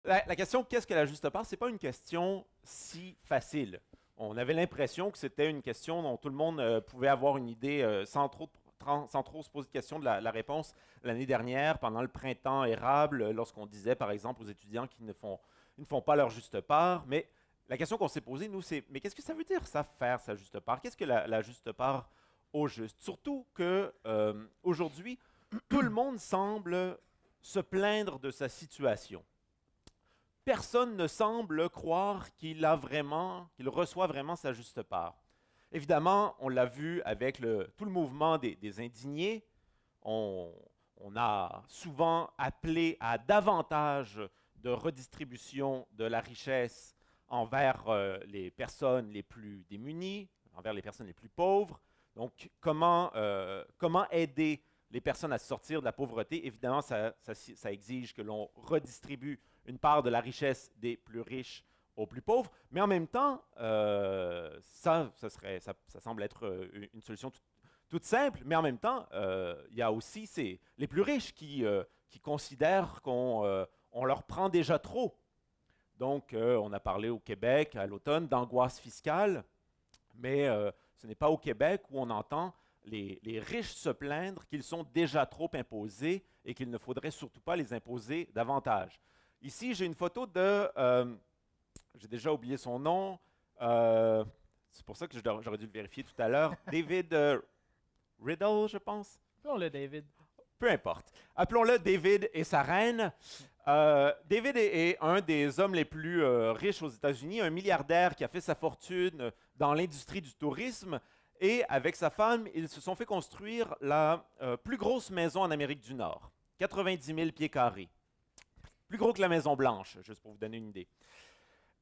La question qu'est-ce que la juste part, c'est pas une question si facile. On avait l'impression que c'était une question dont tout le monde pouvait avoir une idée sans trop se poser de questions de la réponse l'année dernière, pendant le printemps érable, lorsqu'on disait par exemple aux étudiants qu'ils ils ne font pas leur juste part. Mais la question qu'on s'est posée, nous, c'est mais qu'est-ce que ça veut dire ça, faire sa juste part? Qu'est-ce que la juste part au juste? Surtout que aujourd'hui, tout le monde semble se plaindre de sa situation. Personne ne semble croire qu'il reçoit vraiment sa juste part. Évidemment, on l'a vu avec tout le mouvement des indignés. On, on a souvent appelé à davantage de redistribution de la richesse envers les personnes les plus démunies, envers les personnes les plus pauvres. Donc, comment aider les personnes à sortir de la pauvreté? Évidemment, ça exige que l'on redistribue une part de la richesse des plus riches aux plus pauvres, mais en même temps, ça semble être une solution toute simple, mais en même temps, il y a aussi les plus riches qui considèrent qu'on leur prend déjà trop. Donc, on a parlé au Québec à l'automne d'angoisse fiscale, mais ce n'est pas au Québec où on entend les riches se plaindre qu'ils sont déjà trop imposés et qu'il ne faudrait surtout pas les imposer davantage. Ici, j'ai une photo j'ai déjà oublié son nom, c'est pour ça que j'aurais dû le vérifier tout à l'heure, David Riddle, je pense. Oh, le David. Peu importe. Appelons-le David et sa reine. David est un des hommes les plus riches aux États-Unis, un milliardaire qui a fait sa fortune dans l'industrie du tourisme. Et avec sa femme, ils se sont fait construire la plus grosse maison en Amérique du Nord, 90 000 pieds carrés. Plus gros que la Maison Blanche, juste pour vous donner une idée.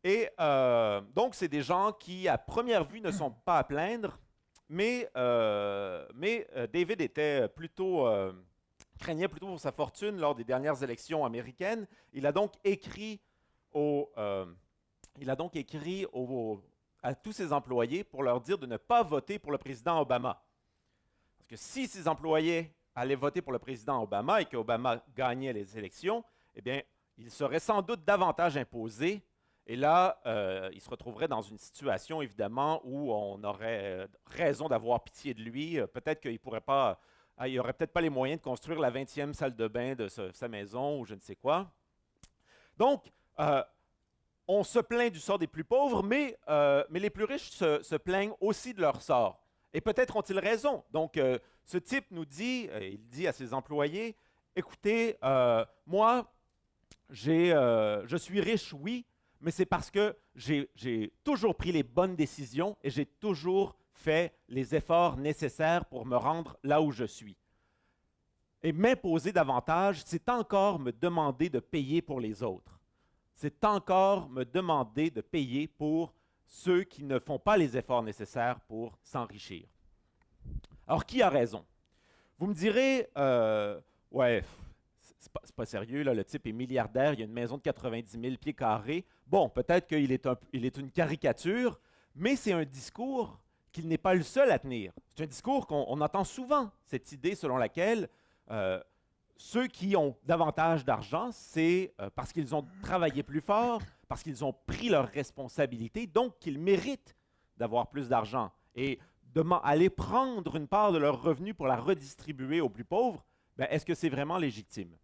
Et donc, c'est des gens qui, à première vue, ne sont pas à plaindre, mais David craignait plutôt pour sa fortune lors des dernières élections américaines. Il a donc écrit à tous ses employés pour leur dire de ne pas voter pour le président Obama. Parce que si ses employés allaient voter pour le président Obama et qu'Obama gagnait les élections, eh bien, il serait sans doute davantage imposé. Et là, il se retrouverait dans une situation, évidemment, où on aurait raison d'avoir pitié de lui. Peut-être qu'il pourrait pas, il n'aurait peut-être pas les moyens de construire la 20e salle de bain de sa maison ou je ne sais quoi. Donc, on se plaint du sort des plus pauvres, mais les plus riches se plaignent aussi de leur sort. Et peut-être ont-ils raison. Donc, ce type nous dit, il dit à ses employés, écoutez, moi, je suis riche, oui, mais c'est parce que j'ai toujours pris les bonnes décisions et j'ai toujours fait les efforts nécessaires pour me rendre là où je suis. Et m'imposer davantage, c'est encore me demander de payer pour les autres. C'est encore me demander de payer pour ceux qui ne font pas les efforts nécessaires pour s'enrichir. Alors, qui a raison? Vous me direz, ouais, c'est pas sérieux, là, le type est milliardaire, il a une maison de 90 000 pieds carrés. Bon, peut-être qu'il est une caricature, mais c'est un discours qu'il n'est pas le seul à tenir. C'est un discours qu'on entend souvent, cette idée selon laquelle ceux qui ont davantage d'argent, c'est parce qu'ils ont travaillé plus fort, parce qu'ils ont pris leurs responsabilités, donc qu'ils méritent d'avoir plus d'argent. Et aller prendre une part de leurs revenus pour la redistribuer aux plus pauvres, ben, est-ce que c'est vraiment légitime?